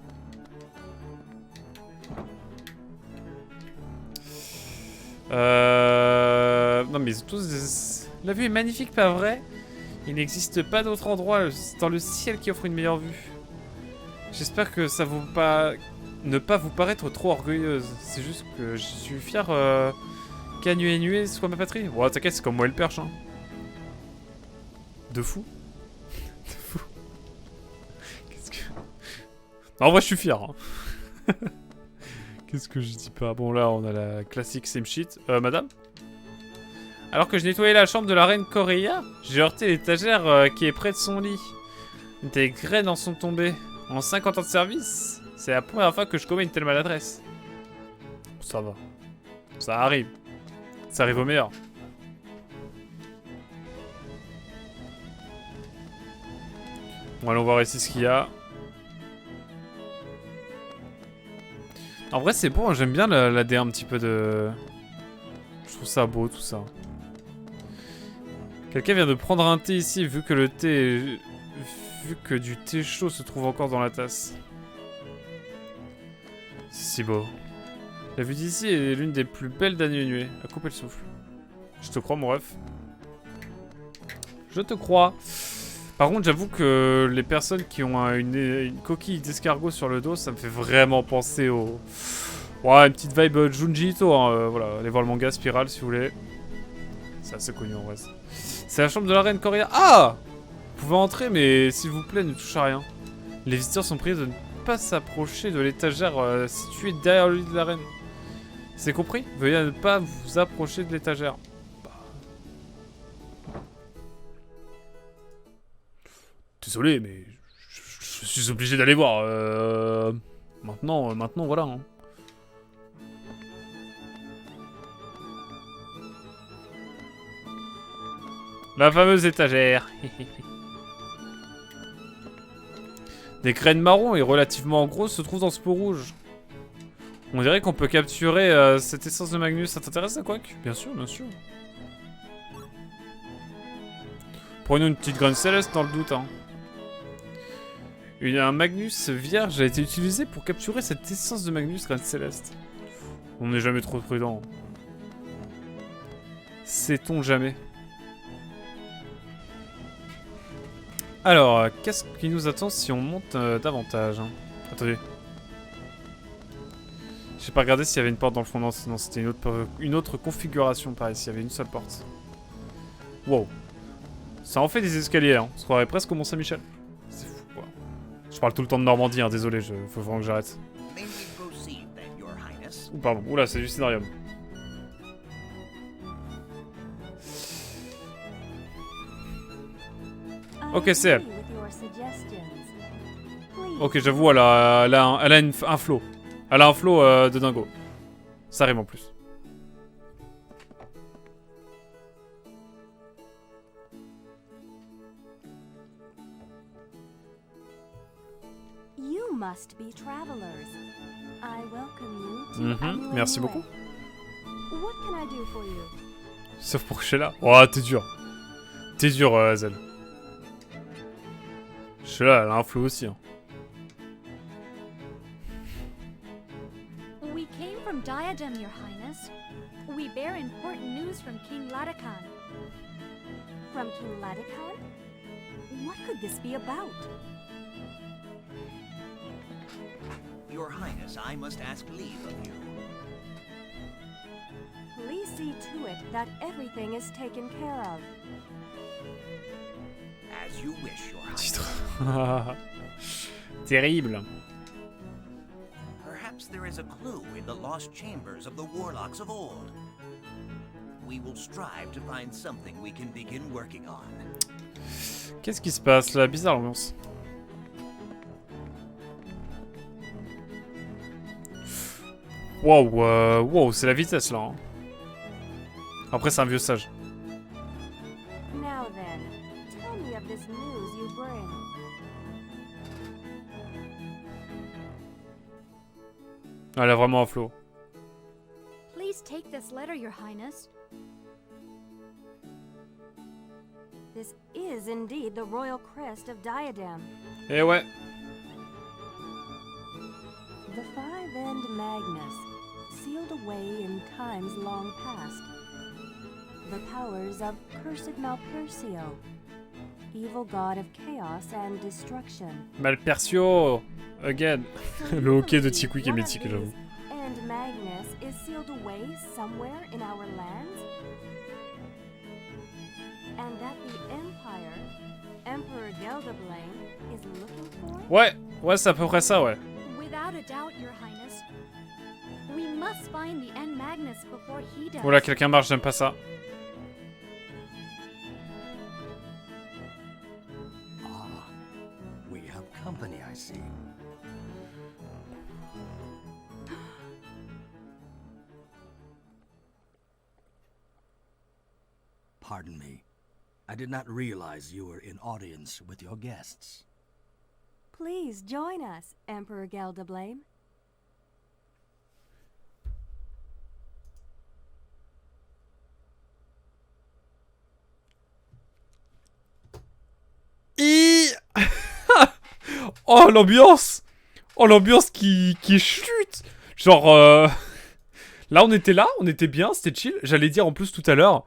Speaker 1: Non mais ils ont tous des... La vue est magnifique, pas vrai? Il n'existe pas d'autre endroit dans le ciel qui offre une meilleure vue. J'espère que ça vous pas... ne pas vous paraître trop orgueilleuse. C'est juste que je suis fier qu'Anuenue soit ma patrie. Bon, t'inquiète, c'est comme moi et le perche. Hein. De fou. De fou. Qu'est-ce que... Non, en vrai, je suis fier. Hein. Qu'est-ce que je dis pas? Bon, là, on a la classique same shit. Madame? Alors que je nettoyais la chambre de la reine Corella, j'ai heurté l'étagère qui est près de son lit. Des graines en sont tombées. En 50 ans de service, c'est la première fois que je commets une telle maladresse. Ça va. Ça arrive. Ça arrive au meilleur. Bon, allons voir ici ce qu'il y a. En vrai, c'est beau, hein. J'aime bien la DA un petit peu de... Je trouve ça beau, tout ça. Quelqu'un vient de prendre un thé ici, vu que le thé... Vu que du thé chaud se trouve encore dans la tasse. C'est si beau. La vue d'ici est l'une des plus belles d'Anuenue. À couper le souffle. Je te crois, mon ref. Je te crois. Par contre, j'avoue que les personnes qui ont une coquille d'escargot sur le dos, ça me fait vraiment penser au... Ouais, une petite vibe Junji Ito, hein, voilà. Allez voir le manga Spiral, si vous voulez. C'est assez connu, en vrai. C'est la chambre de la reine Corella. Ah! Vous pouvez entrer, mais s'il vous plaît, ne touchez à rien. Les visiteurs sont priés de ne pas s'approcher de l'étagère située derrière le lit de la reine. C'est compris? Veuillez ne pas vous approcher de l'étagère. Désolé, mais je suis obligé d'aller voir. Maintenant, voilà. Hein. La fameuse étagère. Des graines marron et relativement grosses se trouvent dans ce pot rouge. On dirait qu'on peut capturer cette essence de Magnus. Ça t'intéresse, ça, quoique? Bien sûr, bien sûr. Prenons une petite graine céleste dans le doute. Hein. Un Magnus vierge a été utilisé pour capturer cette essence de Magnus graine céleste. On n'est jamais trop prudent. Sait-on jamais? Alors, qu'est-ce qui nous attend si on monte davantage hein? Attendez. J'ai pas regardé s'il y avait une porte dans le fond. Non, c'était une autre configuration par ici. Il y avait une seule porte. Wow. Ça en fait des escaliers, hein. On se croirait presque au Mont-Saint-Michel. C'est fou, quoi. Je parle tout le temps de Normandie, hein. Désolé, faut vraiment que j'arrête. Ouh, pardon. Oula, c'est du scénarium. Ok, c'est elle. Ok, j'avoue, elle a un flow. Elle a un flow de dingo. Ça arrive en plus.
Speaker 7: You must be travelers. I welcome you to
Speaker 1: Merci beaucoup.
Speaker 7: What can I do for you?
Speaker 1: Sauf pour Sheila. Oh, t'es dur. T'es dur, Hazel. Sheila, elle a un flow aussi. Hein.
Speaker 2: We came from Diadem, Your Highness. We bear important news from King Latakan.
Speaker 7: From King Latakan? What could this be about?
Speaker 8: Your Highness, I must ask leave of you.
Speaker 7: Please see to it that everything is taken care of.
Speaker 8: As you wish, Your Highness.
Speaker 1: Titre. Terrible.
Speaker 8: Perhaps there is a clue in the lost chambers of the warlocks of old. We will strive to find something we can begin working on.
Speaker 1: Qu'est-ce qui se passe là? Bizarre l'ambiance. Wow, wow, c'est la vitesse là. Hein. Après, c'est un vieux sage.
Speaker 7: Now then, tell me of this news you bring.
Speaker 1: Elle a vraiment un flow.
Speaker 2: Please take this letter, Your Highness.
Speaker 7: This is indeed the royal crest of Diadem.
Speaker 1: Eh ouais.
Speaker 7: The five-end Magnus, sealed away in times long past. The powers of cursed Malpercio, evil god of chaos and destruction.
Speaker 1: Malpercio, again.
Speaker 7: So
Speaker 1: Le hockey de
Speaker 7: you
Speaker 1: Tikwik est
Speaker 7: believe
Speaker 1: mythique,
Speaker 7: one of
Speaker 1: j'avoue.
Speaker 7: these end Magnus is sealed away somewhere in our lands? And that the Empire, Emperor Geldoblane, is looking for it?
Speaker 1: Ouais, ouais, c'est à peu près ça, ouais.
Speaker 2: Without a doubt, Your Highness. We must find the End Magnus before he does.
Speaker 1: Voilà, quelqu'un marche, j'aime pas ça.
Speaker 8: Ah, we have company, I see. Pardon me. I did not realize you were in audience with your guests.
Speaker 7: Please join us, Emperor Geldoblane.
Speaker 1: Oh, l'ambiance! Oh, l'ambiance qui chute! Genre, là, on était bien, c'était chill. J'allais dire, en plus, tout à l'heure,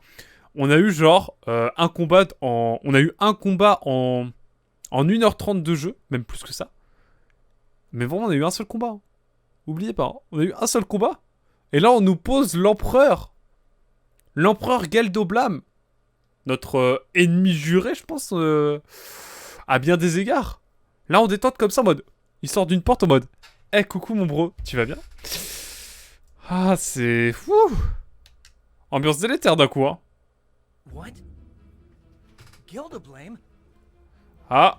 Speaker 1: on a eu, genre, un combat en... On a eu un combat en 1h30 de jeu, même plus que ça. Mais vraiment, on a eu un seul combat. Hein. Oubliez pas, hein. On a eu un seul combat. Et là, on nous pose l'empereur. L'empereur Geldoblane. Notre ennemi juré, je pense, à bien des égards. Là, on détente comme ça en mode... Il sort d'une porte en mode... Eh, coucou mon bro, tu vas bien? Ah, c'est... Fou. Ambiance délétère d'un coup, hein.
Speaker 4: What? Geldoblane?
Speaker 1: Ah.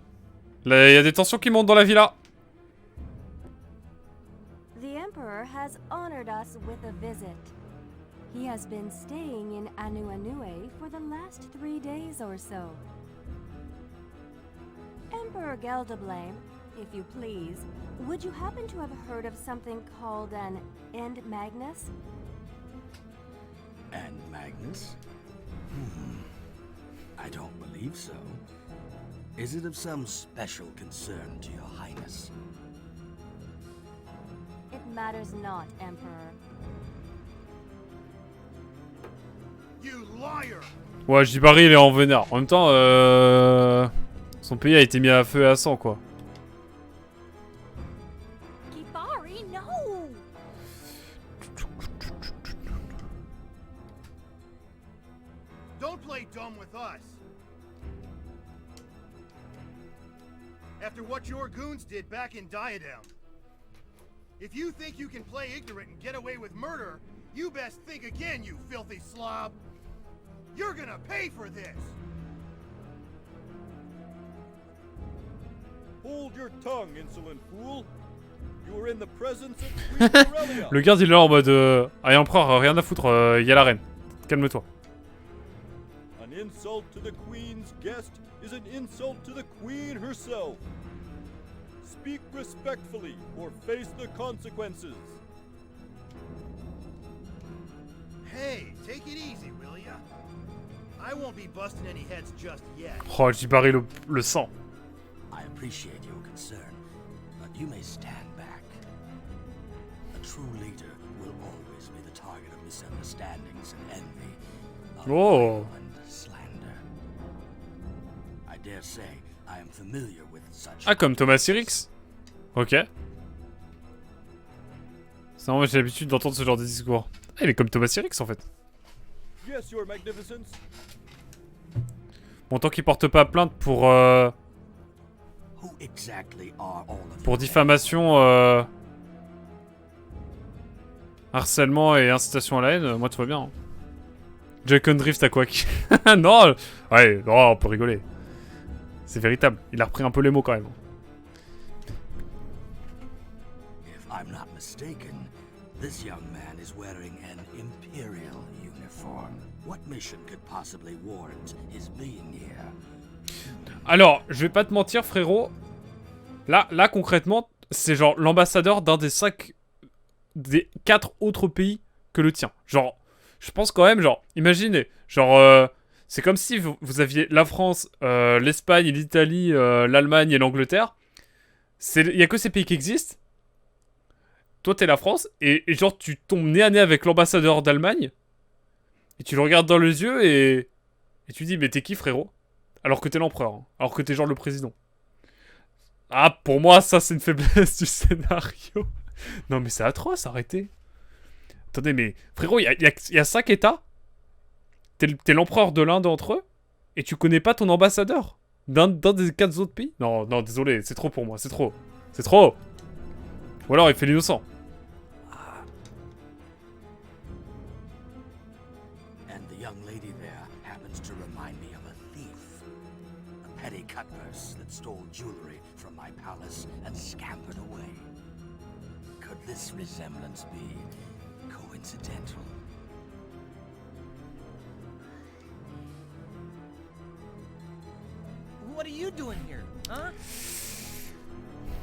Speaker 1: Là, il y a des tensions qui montent dans la villa.
Speaker 7: The Emperor has honored us with a visit. He has been staying in Anu-Anue for the last 3 days or so. Emperor Geldoblane, if you please, would you happen to have heard of something called an End Magnus?
Speaker 8: And Magnus? I don't believe so. Is it of some special concern to your highness?
Speaker 7: It matters not, Emperor.
Speaker 3: You liar!
Speaker 1: Ouais, Jibari, il est en vénère. En même temps, son pays a été mis à feu et à sang, quoi.
Speaker 2: Kibari, no!
Speaker 3: Don't play dumb with us. After what your goons did back in Diadem. If you think you can play ignorant and get away with murder, you best think again, you filthy slob. You're gonna pay for this.
Speaker 9: Hold your tongue, insolent fool. You are in the presence of Queen Aurelia.
Speaker 1: Le garde, il est là en mode... Allez, empereur, rien à foutre, y a la reine. Calme-toi.
Speaker 9: An insult to the Queen's guest is an insult to the Queen herself. Speak respectfully or face the consequences.
Speaker 3: Hey, take it easy, will ya? I won't be busting any heads just yet.
Speaker 1: Oh, Jibari le sang.
Speaker 8: I appreciate your concern, but you may stand back. A true leader will always be the target of misunderstandings and envy, of
Speaker 1: Oh.
Speaker 8: and slander. I dare say I am familiar with such.
Speaker 1: Ah, comme Thomas Sirix. Ok. C'est vrai, j'ai l'habitude d'entendre ce genre de discours. Ah, il est comme Thomas Sirix, en fait.
Speaker 9: Yes, your magnificence.
Speaker 1: Bon, tant qu'il porte pas plainte pour...
Speaker 8: Who exactly are all of
Speaker 1: Pour
Speaker 8: you?
Speaker 1: diffamation, harcèlement et incitation à la haine, moi tout va bien. Hein. Jack and Drift à quoi? Non, ouais, non, on peut rigoler. C'est véritable. Il a repris un peu les mots quand même.
Speaker 8: If I'm not mistaken, this young man is wearing an Imperial uniform. What mission could possibly warrant his being here?
Speaker 1: Alors, je vais pas te mentir, frérot. Là concrètement, c'est genre l'ambassadeur d'un des 4 autres pays que le tien. Genre, je pense quand même, genre, imaginez, genre, c'est comme si vous aviez la France, l'Espagne, l'Italie, l'Allemagne et l'Angleterre. Il y a que ces pays qui existent. Toi, t'es la France, et genre, tu tombes nez à nez avec l'ambassadeur d'Allemagne, et tu le regardes dans les yeux, et tu dis, mais t'es qui, frérot? Alors que t'es l'empereur, hein. Alors que t'es genre le président. Ah, pour moi, ça, c'est une faiblesse du scénario. Non, mais c'est atroce, arrêtez. Attendez, mais frérot, il y a 5 États. T'es l'empereur de l'un d'entre eux, et tu connais pas ton ambassadeur d'un des 4 autres pays? Non, non, désolé, c'est trop pour moi, c'est trop. C'est trop. Ou alors, il fait l'innocent.
Speaker 8: And the young lady there happens to remind me of a thief. A petty cutpurse that stole jewelry from my palace and scampered away. Could this resemblance be coincidental?
Speaker 4: What are you doing here, huh?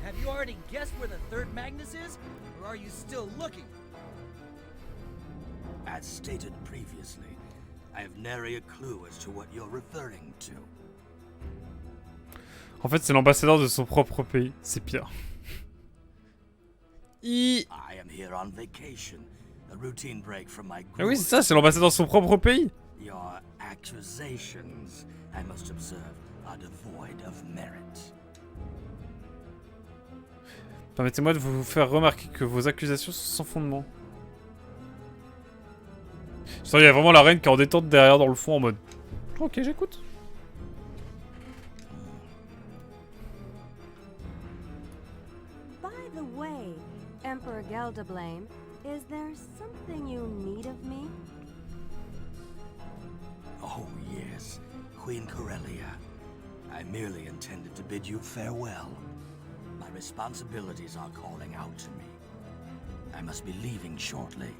Speaker 4: Have you already guessed where the third Magnus is? Or are you still looking?
Speaker 8: As stated previously, I have nary a clue as to what you're referring to.
Speaker 1: En fait, c'est l'ambassadeur de son propre pays. C'est pire.
Speaker 8: I am here on vacation, a routine break from my
Speaker 1: Ah oui, c'est ça, c'est l'ambassadeur de son propre pays.
Speaker 8: Your accusations, I must observe, are devoid of merit.
Speaker 1: Permettez-moi de vous faire remarquer que vos accusations sont sans fondement. Je sens qu'il y a vraiment la reine qui est en détente derrière dans le fond en mode... Ok, j'écoute.
Speaker 7: By the way, Emperor Geldablame, is there something you need of me?
Speaker 8: Oh, yes, Queen Corellia. I merely intended to bid you farewell. My responsibilities are calling out to me. I must be leaving shortly.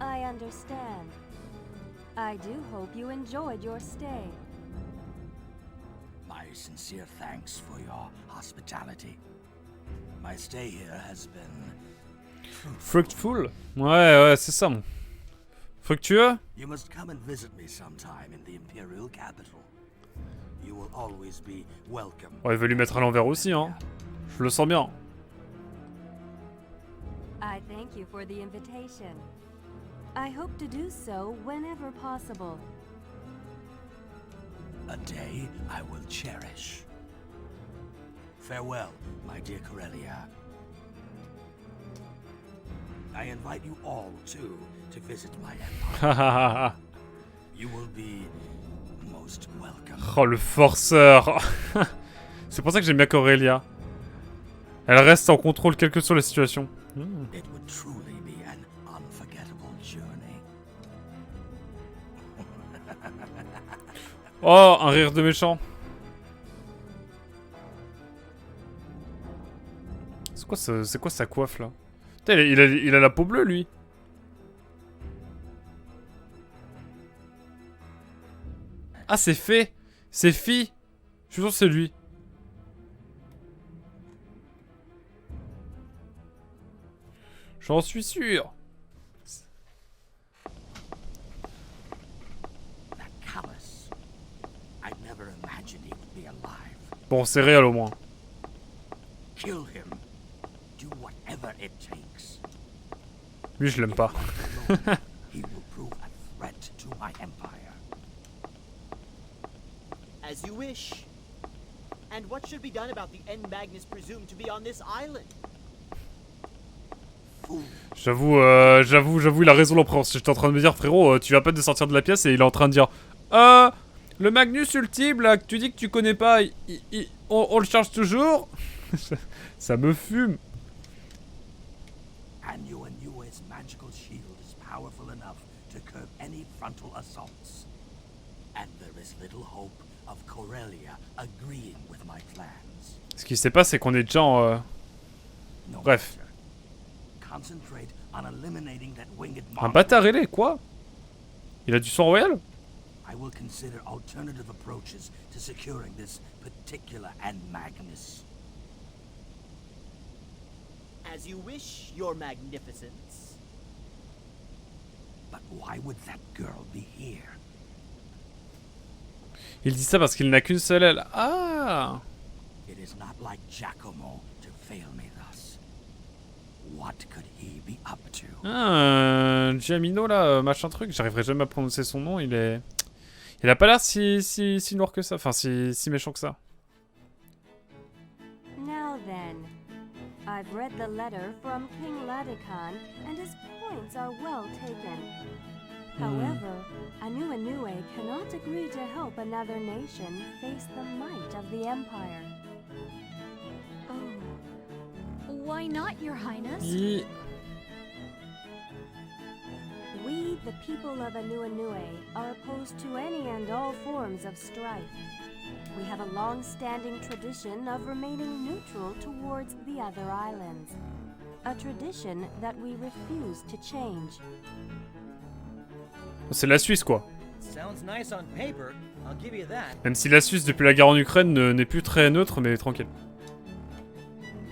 Speaker 7: I understand. I do hope you enjoyed your stay.
Speaker 8: My sincere thanks for your hospitality. My stay here has been
Speaker 1: Fruitful? Ouais, c'est ça, mon. Fructueux?
Speaker 8: You must come and visit me sometime in the Imperial capital. You will always be welcome.
Speaker 1: Oh, il veut lui mettre à l'envers aussi, hein. Je le sens bien.
Speaker 7: I thank you for the invitation. I hope to do so whenever possible.
Speaker 8: A day I will cherish. Farewell, my dear Corellia. I invite you all, too, to visit my empire. You will be most welcome.
Speaker 1: Oh, le forceur. C'est pour ça que j'aime bien Corellia. Elle reste en contrôle quelle que soit la situation.
Speaker 8: It would truly be an unforgettable journey.
Speaker 1: Oh, un rire de méchant. C'est quoi sa coiffe là? Putain, il a la peau bleue lui. Ah, c'est fait. C'est Fi. Je suis sûr que c'est lui. J'en suis sûr.
Speaker 8: That callous. I never imagined he would be alive.
Speaker 1: Bon, c'est réel au moins.
Speaker 8: Kill him. Do whatever it takes.
Speaker 1: Lui, je l'aime pas.
Speaker 8: He will prove a threat to my empire.
Speaker 10: As you wish. And what should be done about the N Magnus presumed to be on this island?
Speaker 1: J'avoue, il a raison l'empereur. J'étais en train de me dire, frérot, tu vas pas te sortir de la pièce et il est en train de dire, Le Magnus ultime, là, que tu dis que tu connais pas, on le charge toujours. Ça me fume.
Speaker 8: Anuanua's magical shield is powerful enough to curb any frontal assaults. And there is little hope of Corellia agreeing with my plans.
Speaker 1: Ce qui se passe, c'est qu'on est déjà en...
Speaker 8: No
Speaker 1: Bref.
Speaker 8: matter. Concentrate on eliminating that winged
Speaker 1: Un
Speaker 8: monster.
Speaker 1: bâtard ailé, quoi? Il a du sang royal?
Speaker 8: I will consider alternative approaches to securing this particular End Magnus.
Speaker 10: As you wish, Your Magnificence.
Speaker 8: But why would that girl be here?
Speaker 1: Il dit ça parce qu'il n'a qu'une seule aile. Ah!
Speaker 8: It is not like Giacomo to fail me thus. What could he be up to?
Speaker 1: Ah, Giamino là, machin truc, j'arriverai jamais à prononcer son nom, il est... Il a pas l'air si noir que ça, enfin si méchant que ça.
Speaker 7: Now then, I've read the letter from King Ladekan, and his points are well taken. However, Anuenue cannot agree to help another nation face the might of the Empire.
Speaker 2: Oh. Why not, Your Highness?
Speaker 7: We, the people of Anuenue, are opposed to any and all forms of strife. We have a long-standing tradition of remaining neutral towards the other islands. A tradition that we refuse to change.
Speaker 1: C'est la Suisse quoi.
Speaker 4: Sounds nice on paper, I'll give you that.
Speaker 1: Même si la Suisse depuis la guerre en Ukraine n'est plus très neutre, mais tranquille.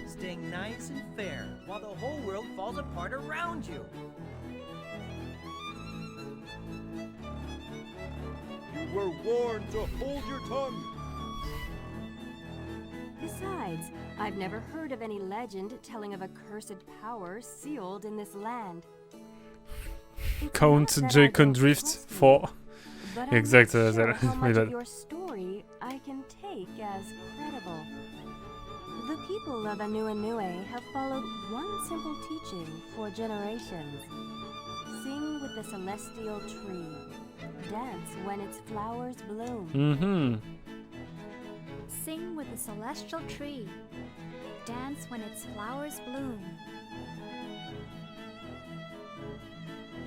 Speaker 4: Staying nice and fair while the whole world falls apart around you.
Speaker 9: You were warned to hold your tongue.
Speaker 7: Besides, I've never heard of any legend telling of a cursed power sealed in this land. It's
Speaker 1: Count
Speaker 7: not that I
Speaker 1: Jacon
Speaker 7: don't
Speaker 1: Drift
Speaker 7: trust you,
Speaker 1: 4.
Speaker 7: but I'm
Speaker 1: Exact,
Speaker 7: not sure
Speaker 1: Zara.
Speaker 7: how
Speaker 1: My
Speaker 7: much
Speaker 1: bad.
Speaker 7: of your story I can take as credible. The people of Anuenue have followed one simple teaching for generations. Sing with the celestial tree. Dance when its flowers bloom.
Speaker 1: Mhm.
Speaker 2: Sing with the celestial tree. Dance when its flowers bloom.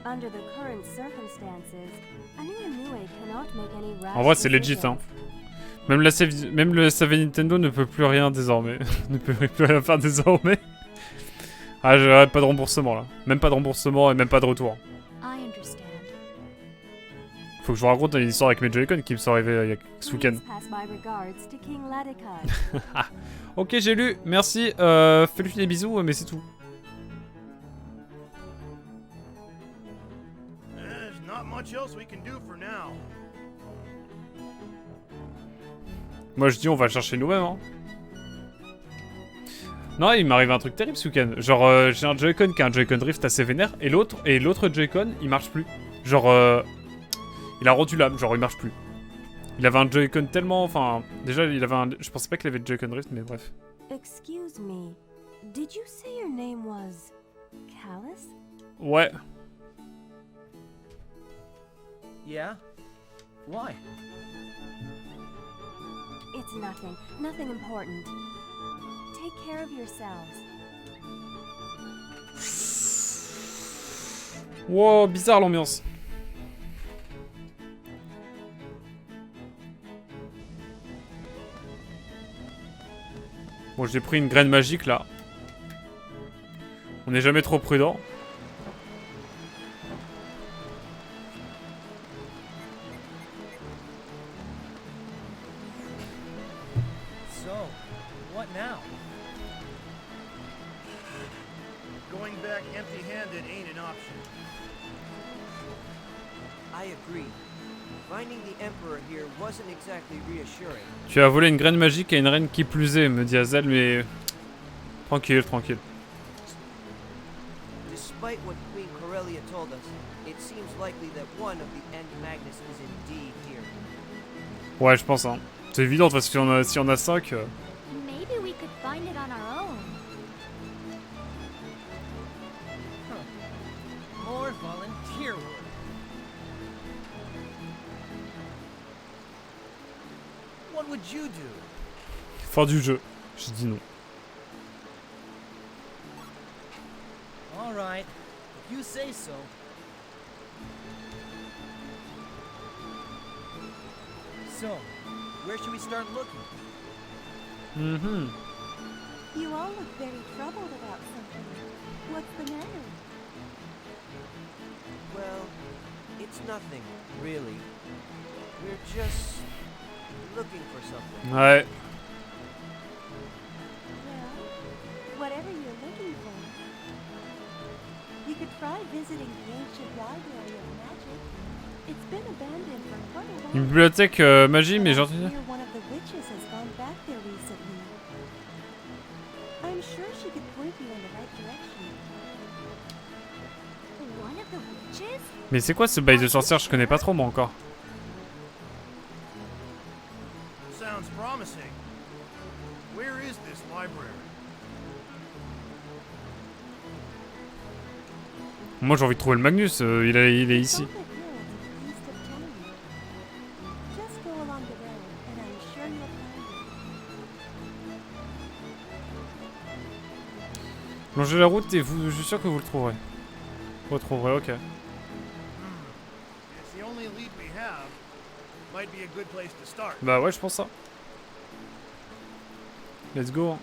Speaker 7: Under the current circumstances, Anuenue cannot make any rash
Speaker 1: En vrai, c'est legit, hein.
Speaker 7: decisions.
Speaker 1: Même le SAV Nintendo ne peut plus rien désormais. Ne peut plus rien faire désormais. Ah, j'aurais pas de remboursement là. Même pas de remboursement et même pas de retour.
Speaker 2: I understand.
Speaker 1: Faut que je vous raconte une histoire avec mes Joy-Con qui me sont arrivés il y a ce week-end.
Speaker 7: Please pass my regards to King Ladekan.
Speaker 1: Ok, j'ai lu, merci. Fais-lui des bisous, mais c'est tout.
Speaker 3: There's not much else we can do for now.
Speaker 1: Moi je dis on va le chercher nous-mêmes. Hein. Non, il m'arrive un truc terrible ce week-end. Genre, j'ai un Joy-Con qui a un Joy-Con Drift assez vénère et l'autre Joy-Con il marche plus. Genre, il a rendu l'âme, genre il marche plus. Il avait un Joy-Con tellement. Enfin, déjà il avait un. Je pensais pas qu'il avait le Joy-Con Drift, mais bref.
Speaker 7: Excuse me, did you say your name was Callus?
Speaker 1: Ouais.
Speaker 4: Yeah? Why?
Speaker 7: It's nothing important. Take care of yourselves.
Speaker 1: Wow, bizarre l'ambiance. Bon, j'ai pris une graine magique là. On n'est jamais trop prudent.
Speaker 4: So, what now?
Speaker 3: Going back empty-handed ain't an option.
Speaker 10: I agree. Finding the Emperor here wasn't exactly reassuring.
Speaker 1: Tu as volé une graine magique à une reine qui plus est, me dit Hazel, mais... Tranquille, tranquille.
Speaker 10: Despite what Queen Corellia told us, it seems likely that one of the End Magnus is indeed here.
Speaker 1: Ouais, je pense, hein. C'est évident, parce que si on a 5...
Speaker 2: Maybe we could find it on our own.
Speaker 4: More volunteer work. What would you do?
Speaker 1: Fin du jeu. J'ai dit non.
Speaker 4: All right, if you say so. So, where should we start looking?
Speaker 1: Mhm.
Speaker 5: You all look very troubled about something. What's the matter?
Speaker 10: Well, it's nothing, really. We're just looking for something.
Speaker 1: Ouais.
Speaker 5: Well, whatever you're looking for. You could try visiting the ancient library of magic. It's been abandoned for quite a while.
Speaker 1: Une bibliothèque magie, mais j'ai entendu.
Speaker 5: I hear one of the witches has gone back there recently. I'm sure she could point you in the right direction.
Speaker 2: One of the witches?
Speaker 1: Mais c'est quoi ce bail de sorcière? Je connais pas trop moi encore.
Speaker 3: Sounds promising. Where is this library?
Speaker 1: Moi j'ai envie de trouver le Magnus, il est ici.
Speaker 5: It's on the hill east of town. Just go along the road, and I'm sure you'll find it.
Speaker 1: Longez la route et je suis sûr que vous le trouverez. Vous le retrouverez, ok.
Speaker 3: It's the only lead we have. Might be a good place to start.
Speaker 1: Bah ouais, je pense ça. Let's go.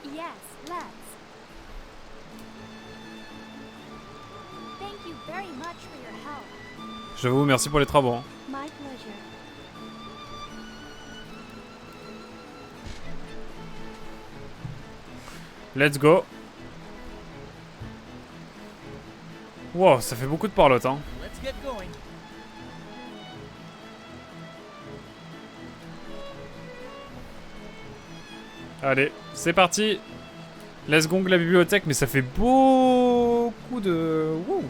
Speaker 2: Yes, let's. Thank you very much for your help.
Speaker 1: J'avoue, merci pour les travaux. Hein.
Speaker 5: My pleasure.
Speaker 1: Let's go. Wow, ça fait beaucoup de parlotte, hein.
Speaker 4: Let's get going.
Speaker 1: Allez, c'est parti. Let's go la bibliothèque, mais ça fait beaucoup de... Wouh.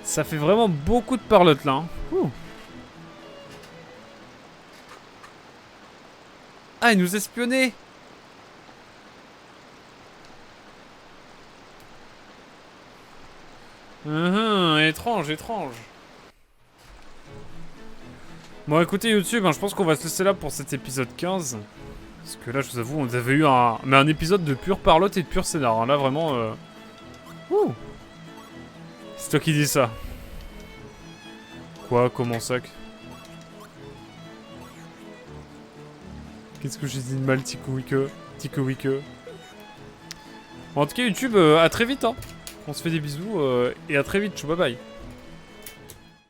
Speaker 1: Ça fait vraiment beaucoup de parlotte là. Hein. Ouh. Ah, il nous espionnait. Étrange, étrange. Bon, écoutez YouTube, hein, je pense qu'on va se laisser là pour cet épisode 15. Parce que là, je vous avoue, on avait eu un épisode de pure parlotte et de pur scénar. Hein. Là, vraiment... Ouh. C'est toi qui dis ça. Quoi? Comment ça? Qu'est-ce que j'ai dit de mal, Tikouike? En tout cas, YouTube, à très vite. Hein. On se fait des bisous et à très vite. Ciao, bye bye.